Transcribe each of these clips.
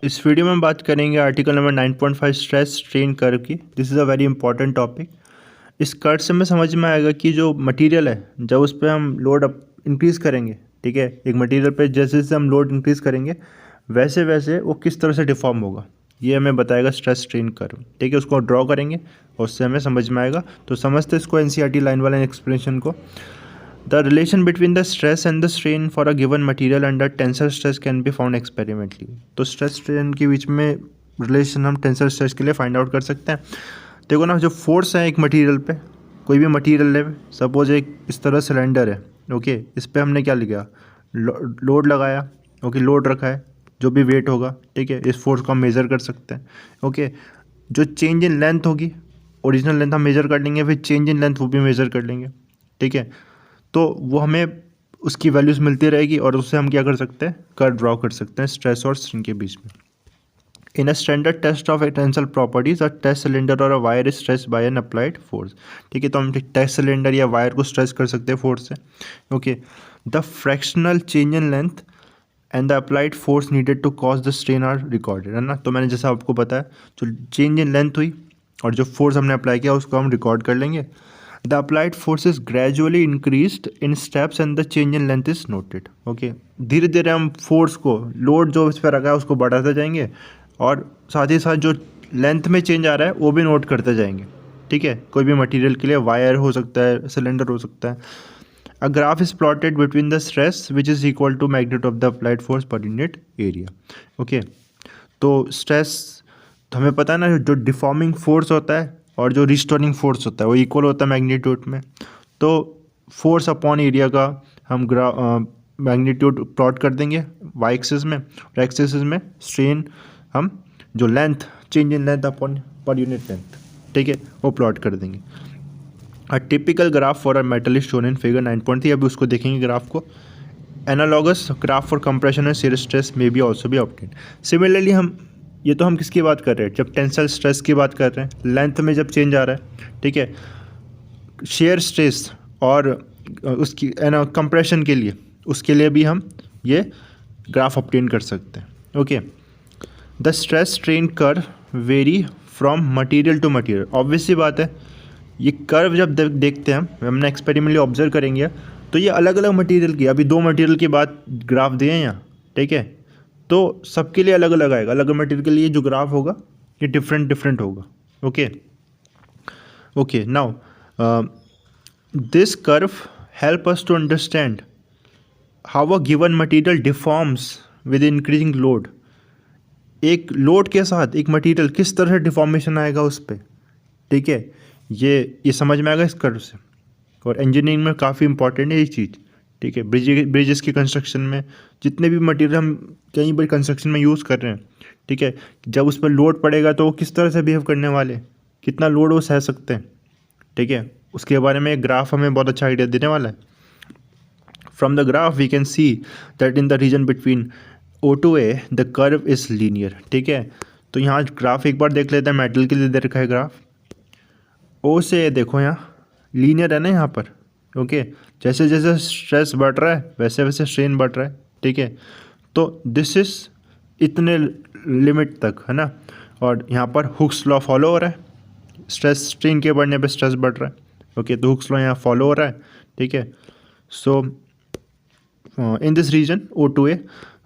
इस वीडियो में हम बात करेंगे article number 9.5 stress strain curve की। This is a very important topic. इस कर्व से हमें समझ में आएगा कि जो मटेरियल है, जब उस पर हम लोड अप इंक्रीज़ करेंगे, ठीक है, एक मटेरियल पे जैसे जैसे हम लोड इंक्रीज़ करेंगे वैसे वैसे वो किस तरह से डिफॉर्म होगा, ये हमें बताएगा स्ट्रेस स्ट्रेन कर्व। ठीक है, उसको ड्रॉ करेंगे और उससे हमें समझ में आएगा। तो समझते इसको एनसीईआरटी लाइन वाला एक्सप्लेनेशन को। The relation between the stress and the strain for a given material under tensile stress can be found experimentally। तो स्ट्रेस स्ट्रेन के बीच में रिलेशन हम टेंसर स्ट्रेस के लिए फाइंड आउट कर सकते हैं। देखो ना, जो फोर्स है एक मटेरियल पे, कोई भी मटेरियल है, सपोज एक इस तरह सिलेंडर है, ओके, इस पे हमने क्या लिखा, लोड लगाया, ओके, लोड रखा है, जो भी वेट होगा, ठीक है, इस फोर्स को हम मेज़र कर सकते हैं। ओके, जो चेंज इन लेंथ होगी, ओरिजिनल लेंथ हम मेज़र कर लेंगे, फिर चेंज इन लेंथ वो भी मेज़र कर लेंगे, ठीक है। तो वो हमें उसकी वैल्यूज़ मिलती रहेगी और उससे हम क्या कर सकते हैं, कर्व ड्रॉ कर सकते हैं स्ट्रेस और स्ट्रेन के बीच में। In a standard test of tensile properties, a test cylinder और a wire is stress by an applied force. ठीक है, तो हम टेस्ट सिलेंडर या वायर को स्ट्रेस कर सकते हैं फोर्स से। Okay, the fractional change in length and the applied force needed to cause the strain are recorded, है ना। तो मैंने जैसा आपको बताया, जो चेंज इन लेंथ हुई और जो फोर्स हमने अप्लाई किया उसको हम रिकॉर्ड कर लेंगे। The applied force is gradually increased in steps and the change in length is noted। Okay, धीरे धीरे हम फोर्स को, लोड जो इस पर रखा है उसको बढ़ाते जाएंगे और साथ ही साथ जो लेंथ में चेंज आ रहा है वो भी नोट करते जाएंगे। ठीक है, कोई भी मटेरियल के लिए वायर हो सकता है, सिलेंडर हो सकता है। A graph is plotted between the stress which is equal to magnitude of the applied force per unit area. Okay, तो स्ट्रेस, तो हमें पता है ना, जो डिफॉर्मिंग फोर्स होता है और जो रिस्टोरिंग फोर्स होता है वो इक्वल होता है मैग्नीट्यूड में। तो फोर्स अपॉन एरिया का हम मैग्नीट्यूड प्लॉट कर देंगे वाई एक्सिस में, और एक्स एक्सिस में स्ट्रेन हम जो length, change in length upon per unit length, ठीक है, वो प्लॉट कर देंगे। A typical graph for a metal is shown in figure 9.3। अभी उसको देखेंगे ग्राफ को। Analogous graph for compression and shear stress may be also be obtain. Similarly हम, ये तो हम किसकी बात कर रहे हैं, जब टेंसल स्ट्रेस की बात कर रहे हैं, लेंथ में जब चेंज आ रहा है, ठीक है, शेयर स्ट्रेस और उसकी कंप्रेशन के लिए, उसके लिए भी हम ये ग्राफ ऑब्टेन कर सकते हैं। Okay, the stress strain curve vary from material to material. Obvious सी बात है, ये कर्व जब देखते हैं हमने एक्सपेरिमेंटली ऑब्जर्व करेंगे तो ये अलग अलग मटेरियल की, अभी दो मटेरियल की बात ग्राफ दिए हैं यहाँ, ठीक है, तो सबके लिए अलग अलग आएगा। अलग मटेरियल के लिए जो ग्राफ होगा ये डिफरेंट डिफरेंट होगा। Okay okay, now this curve help us to understand how a given material deforms with increasing load. एक लोड के साथ एक मटेरियल किस तरह से डिफॉर्मेशन आएगा उस पर, ठीक है, ये समझ में आएगा इस कर्व से। और इंजीनियरिंग में काफ़ी इंपॉर्टेंट है ये चीज़, ठीक है। ब्रिजेस की कंस्ट्रक्शन में, जितने भी मटेरियल हम कहीं भी कंस्ट्रक्शन में यूज़ कर रहे हैं, ठीक है, जब उस पर लोड पड़ेगा तो वो किस तरह से बिहेव करने वाले, कितना लोड वो सह सकते हैं, ठीक है, उसके बारे में एक ग्राफ हमें बहुत अच्छा आइडिया देने वाला है। From the graph we can see that in the region between O to A the curve is linear. ठीक है, तो यहाँ ग्राफ एक बार देख लेते हैं, मेटल के लिए दे रखा है ग्राफ। O से देखो यहाँ लीनियर है ना यहाँ पर। ओके, जैसे जैसे स्ट्रेस बढ़ रहा है वैसे वैसे स्ट्रेन बढ़ रहा है, ठीक है, तो दिस इज इतने लिमिट तक, है ना। और यहाँ पर हुक्स लॉ फॉलो हो रहा है, स्ट्रेस स्ट्रेन के बढ़ने पे स्ट्रेस बढ़ रहा है। ओके, तो हुक्स लॉ यहाँ फॉलो हो रहा है, ठीक है। So in this region O2A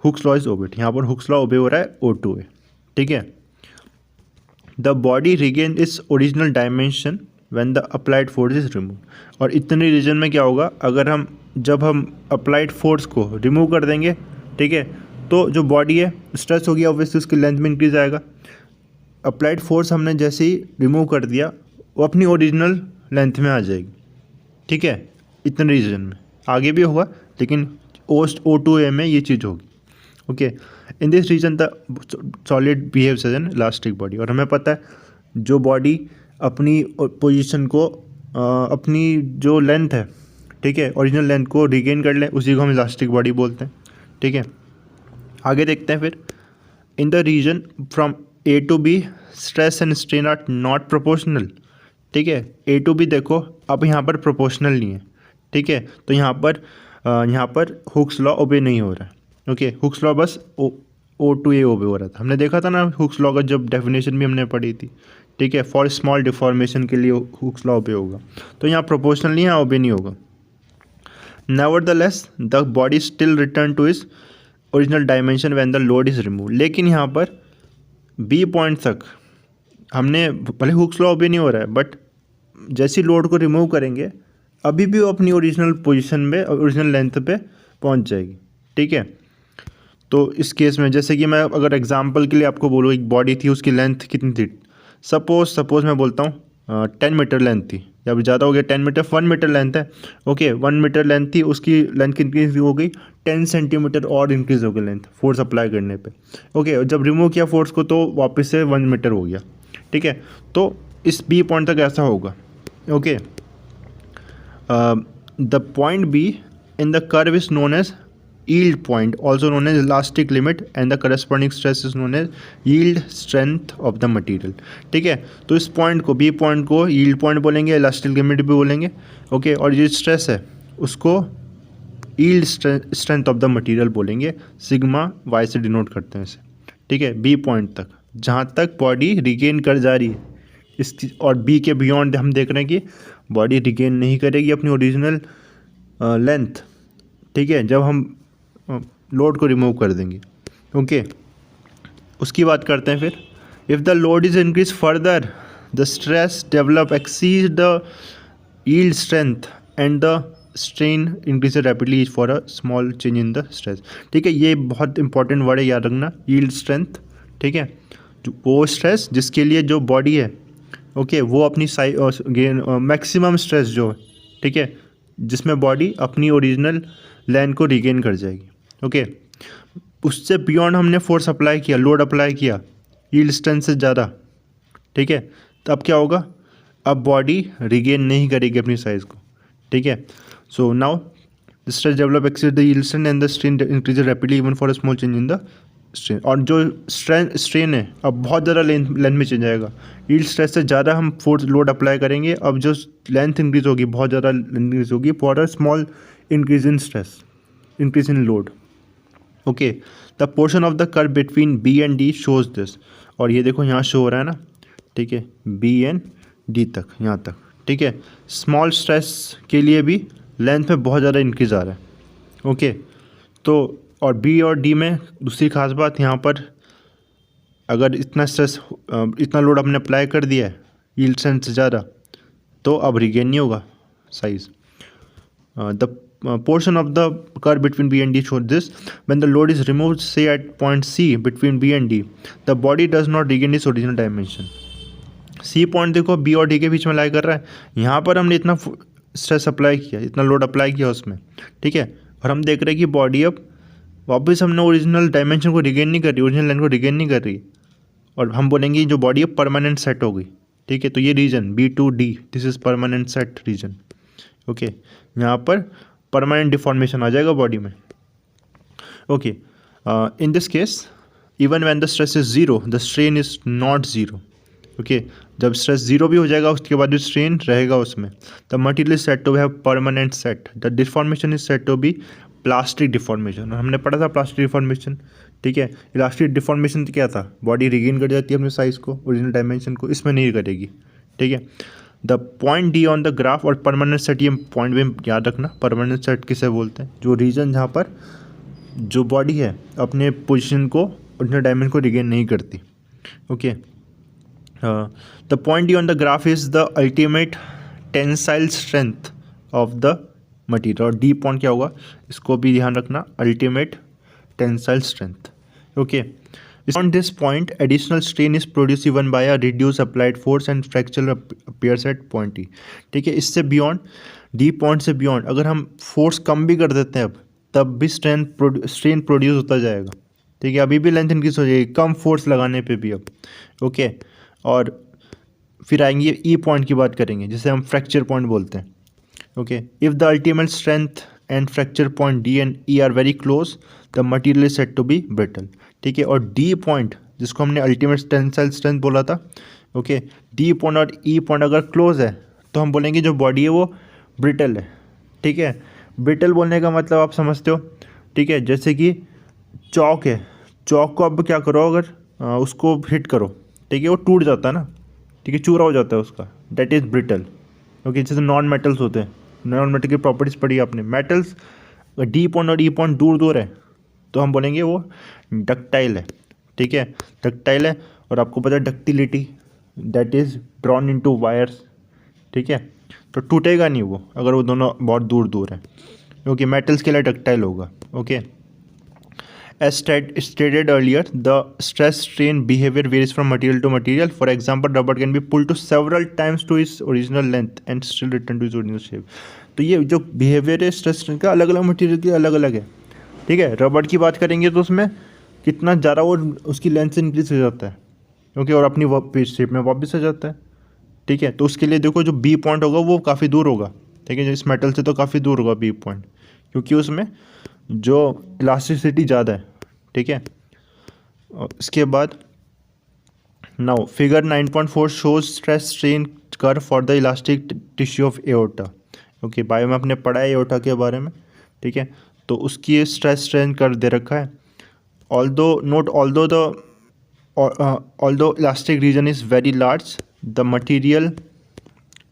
Hooke's law is obeyed. यहाँ पर हुक्स लॉ ओबे हो रहा है O2A, ठीक है। The body regain its original dimension when the applied force is remove. और इतने रीजन में क्या होगा, अगर हम, जब हम अप्लाइड फोर्स को रिमूव कर देंगे, ठीक है, तो जो बॉडी है स्ट्रेस होगी, ऑब्वियसली उसकी लेंथ में इंक्रीज आएगा। अप्लाइड फोर्स हमने जैसे ही रिमूव कर दिया वो अपनी ओरिजिनल लेंथ में आ जाएगी, ठीक है। इतने रीजन में आगे भी होगा, लेकिन O2A में ये चीज़ होगी। Okay, in this region the solid behaves as an elastic body. और हमें पता है जो बॉडी अपनी पोजीशन को, अपनी जो लेंथ है, ठीक है, ओरिजिनल लेंथ को रिगेन कर ले, उसी को हम इलास्टिक बॉडी बोलते हैं, ठीक है। आगे देखते हैं फिर। In the region from A to B stress and strain are not proportional, ठीक है। A to B देखो अब यहाँ पर प्रोपोर्शनल नहीं है, ठीक है, तो यहाँ पर हुक्स लॉ ओबे नहीं हो रहा है। ओके, हुक्स लॉ बस ओ टू ए ओ पे हो रहा था। हमने देखा था ना हुक्स लॉ का, जब डेफिनेशन भी हमने पढ़ी थी, ठीक है। फॉर स्मॉल डिफॉर्मेशन के लिए हुक्स लॉ पे होगा, तो यहाँ प्रोपोर्शनल नहीं, यहाँ ओबे नहीं होगा। Nevertheless, the body still return to its original dimension when the load is removed। लेकिन यहाँ पर बी पॉइंट तक हमने, भले हुक्स लॉ भी नहीं हो रहा है, बट जैसी लोड को रिमूव करेंगे अभी भी वो अपनी ओरिजिनल पोजीशन पे, ओरिजिनल लेंथ पे पहुँच जाएगी, ठीक है। तो इस केस में जैसे कि मैं अगर एग्जांपल के लिए आपको बोलूँ, एक बॉडी थी, उसकी लेंथ कितनी थी, सपोज मैं बोलता हूँ 10 मीटर लेंथ थी, या भी ज़्यादा हो गया 10 मीटर, 1 मीटर लेंथ है, ओके 1 मीटर लेंथ थी, उसकी लेंथ इंक्रीज हो गई 10 सेंटीमीटर और इंक्रीज हो गई लेंथ फोर्स अप्लाई करने पे, ओके। जब रिमूव किया फोर्स को तो वापस से 1 मीटर हो गया, ठीक है। तो इस बी पॉइंट तक ऐसा होगा, okay. The point B in the curve is known as yield point, also known as elastic limit, and the corresponding stress is known as yield strength of the material, ठीक है। तो इस point को, B point को yield point बोलेंगे, elastic limit भी बोलेंगे, okay. और ये स्ट्रेस है उसको yield strength of the material बोलेंगे, सिग्मा वाई से डिनोट करते हैं इसे, ठीक है। बी पॉइंट तक जहाँ तक बॉडी रिगेन कर जा रही है इसकी, और बी के बियॉन्ड हम देख रहे हैं कि बॉडी रिगेन नहीं करेगी अपनी ओरिजिनल लेंथ, ठीक है, जब हम लोड को रिमूव कर देंगे, ओके। उसकी बात करते हैं फिर। If the load is increase further the stress develop exceed the yield strength and the strain increase rapidly for a small change in the stress, ठीक है। ये बहुत इंपॉर्टेंट वर्ड है, याद रखना, यील्ड स्ट्रेंथ, ठीक है। वो स्ट्रेस जिसके लिए जो बॉडी है, ओके, वो अपनी मैक्सिमम स्ट्रेस जो है, ठीक है, जिसमें बॉडी अपनी ओरिजिनल लेंथ को रिगेन कर जाएगी, ओके। उससे बियॉन्ड हमने फोर्स अप्लाई किया, लोड अप्लाई किया यील्ड स्ट्रेंथ से ज़्यादा, ठीक है। तो अब क्या होगा, अब बॉडी रिगेन नहीं करेगी अपनी साइज़ को, ठीक है। So now the stress develop exceed the yield strength and the strain increase rapidly even for a small change in the strain. और जो स्ट्रेन है अब बहुत ज़्यादा लेंथ में चेंज आएगा, यील्ड स्ट्रेस से ज़्यादा हम फोर्स लोड अप्लाई करेंगे, अब जो लेंथ इंक्रीज होगी बहुत ज़्यादा इंक्रीज होगी for a small increase in stress, increase in load, okay. The portion of the curve between B and D shows this. और ये देखो यहाँ शो हो रहा है ना, ठीक है, बी एंड डी तक, यहाँ तक, ठीक है। स्मॉल स्ट्रेस के लिए भी लेंथ में बहुत ज़्यादा इंक्रीज आ रहा है, ओके। तो और बी और डी में दूसरी खास बात, यहाँ पर अगर इतना स्ट्रेस, इतना लोड हमने अप्लाई कर दिया है यील्ड स्ट्रेंथ से ज़्यादा, तो अब रिगेन नहीं होगा size. The portion of the curve between B and D shows this. When the load is removed, say at point C between B and D, the body does not regain its original dimension. C point देखो B और D के बीच में लाई कर रहा है, यहाँ पर हमने इतना स्ट्रेस अप्लाई किया, इतना लोड अप्लाई किया उसमें, ठीक है। और हम देख रहे हैं कि बॉडी अब वापस हमने ओरिजिनल डायमेंशन को रिगेन नहीं कर रही, ओरिजिनल लाइन को रिगेन नहीं कर रही, और हम बोलेंगे जो बॉडी अब परमानेंट सेट हो गई, ठीक है। तो ये region B to D, this is permanent set region, okay. यहाँ पर परमानेंट डिफॉर्मेशन आ जाएगा बॉडी में, okay. In this case even when the stress is zero the strain is not zero, okay. जब स्ट्रेस जीरो भी हो जाएगा उसके बाद जो स्ट्रेन रहेगा उसमें, the material is set to have permanent set, the deformation is set to be plastic deformation. हमने पढ़ा था प्लास्टिक डिफॉर्मेशन, ठीक है। इलास्टिक डिफॉर्मेशन क्या था, बॉडी रिगेन कर जाती है अपने साइज़ को, ओरिजिनल डायमेंशन को, इसमें नहीं करेगी, ठीक है। The point D on the graph, और परमानेंट सेट, ये पॉइंट भी याद रखना, परमानेंट सेट किसे बोलते हैं, जो रीजन जहाँ पर जो बॉडी है अपने पोजीशन को, ओरिजिनल डायमेंशन को रिगेन नहीं करती, okay. The point D on the graph is the ultimate tensile strength of the material. और डी पॉइंट क्या होगा, इसको भी ध्यान रखना, ultimate tensile strength, okay. On this point, additional strain is produced even by a reduced applied force and fracture appears at point E, ठीक है। इससे बियॉन्ड, डी पॉइंट से बियॉन्ड अगर हम फोर्स कम भी कर देते हैं अब, तब भी स्ट्रेन प्रोड्यूस होता जाएगा, ठीक है। अभी भी लेंथ इंक्रीज हो जाएगी कम फोर्स लगाने पे भी अब, ओके। और फिर आएंगे ई पॉइंट की बात करेंगे, जिसे हम फ्रैक्चर पॉइंट बोलते हैं, okay. If the ultimate strength and fracture point D and E are very close the material is set to be brittle, ठीक है। और डी पॉइंट जिसको हमने अल्टीमेट टेंसाइल स्ट्रेंथ बोला था, ओके, डी पॉइंट और ई पॉइंट अगर क्लोज है तो हम बोलेंगे जो बॉडी है वो ब्रिटल है, ठीक है। ब्रिटल बोलने का मतलब आप समझते हो, ठीक है। जैसे कि चौक है, चौक को अब क्या करो, अगर उसको हिट करो, ठीक है, वो टूट जाता है ना, ठीक है, चूरा हो जाता है उसका, दैट इज़ ब्रिटल। ओके, जैसे नॉन मेटल्स होते हैं, नॉन मेटल की प्रॉपर्टीज पढ़ी आपने। मेटल्स डी पॉइंट और ई पॉइंट दूर दूर है तो हम बोलेंगे वो डक्टाइल है, ठीक है, डक्टाइल है। और आपको पता है ductility, that is drawn into wires, ठीक है, तो टूटेगा नहीं वो अगर वो दोनों बहुत दूर दूर है, क्योंकि मेटल्स के लिए डक्टाइल होगा। Okay, as stated earlier, the stress strain behavior varies from material to material. For example, rubber can be pulled to several times to its original length and still return to its original shape. तो ये जो behaviour है stress strain का अलग अलग material के अलग अलग है, ठीक है। रबड़ की बात करेंगे तो उसमें कितना ज़्यादा वो उसकी लेंथ से इंक्रीज हो जाता है, क्योंकि और अपनी शेप में वापस आ जाता है, ठीक है। तो उसके लिए देखो जो बी पॉइंट होगा वो काफ़ी दूर होगा, ठीक है, इस मेटल से तो काफ़ी दूर होगा बी पॉइंट, क्योंकि उसमें जो इलास्टिसिटी ज़्यादा है, ठीक है। और इसके बाद now figure 9.4 shows stress strain curve for the elastic tissue of aorta. Okay, bio में आपने पढ़ा है एओर्टा के बारे में, ठीक है। तो उसकी स्ट्रेस स्ट्रेन कर्व दे रखा है। although elastic region is very large, the material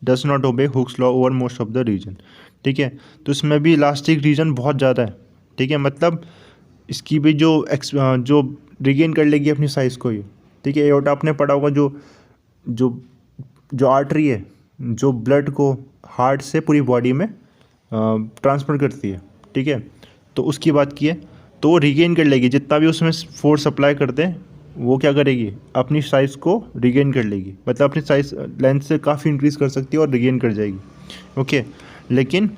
does not obey Hooke's law over most of the region, ठीक है। तो इसमें भी इलास्टिक रीजन बहुत ज़्यादा है, ठीक है, मतलब इसकी भी जो रिगेन कर लेगी अपनी साइज़ को ये, ठीक है। एओर्टा आपने पढ़ा होगा, जो जो जो आर्टरी है जो ब्लड को हार्ट से पूरी बॉडी में ट्रांसफर करती है, ठीक है। तो उसकी बात की है तो वो रिगेन कर लेगी, जितना भी उसमें फोर्स अप्लाई करते हैं वो क्या करेगी, अपनी साइज़ को रिगेन कर लेगी, मतलब अपनी साइज़ लेंथ से काफ़ी इंक्रीज़ कर सकती है और रिगेन कर जाएगी। ओके, लेकिन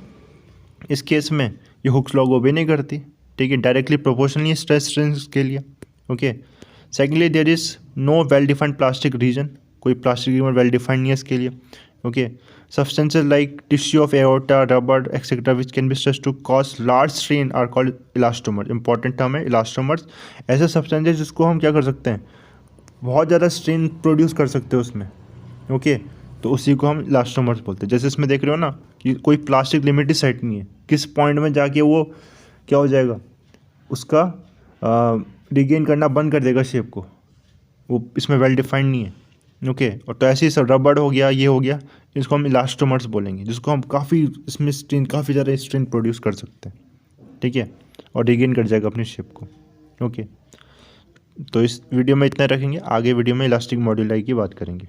इस केस में ये हुक्स लॉ ओबे नहीं करती, ठीक है, डायरेक्टली प्रोपोर्शनली स्ट्रेस स्ट्रेन के लिए। Okay, secondly there is no well defined plastic region, कोई प्लास्टिक रीजन वेल डिफाइंड नहीं है इसके लिए। Okay, substances like tissue of aorta, rubber, etc., which can be stretched to cause large strain are called elastomers. Important term है elastomers, ऐसे substances जिसको हम क्या कर सकते हैं, बहुत ज़्यादा स्ट्रेन प्रोड्यूस कर सकते हैं उसमें। ओके, तो उसी को हम इलास्टोमर्स बोलते हैं। जैसे इसमें देख रहे हो ना कि कोई प्लास्टिक लिमिट सेट नहीं है, किस पॉइंट में जाके वो क्या हो जाएगा, उसका रिगेन करना बंद कर देगा शेप को, वो इसमें वेल डिफाइंड नहीं है। ओके, और तो ऐसे ही सब रबड़ हो गया, ये हो गया, इसको हम इलास्टोमर्स बोलेंगे, जिसको हम काफ़ी इसमें स्ट्रेन काफ़ी ज़्यादा स्ट्रेन प्रोड्यूस कर सकते हैं, ठीक है, और रिगेन कर जाएगा अपनी शेप को। ओके, तो इस वीडियो में इतना रखेंगे, आगे वीडियो में इलास्टिक मॉड्यूलाई की बात करेंगे।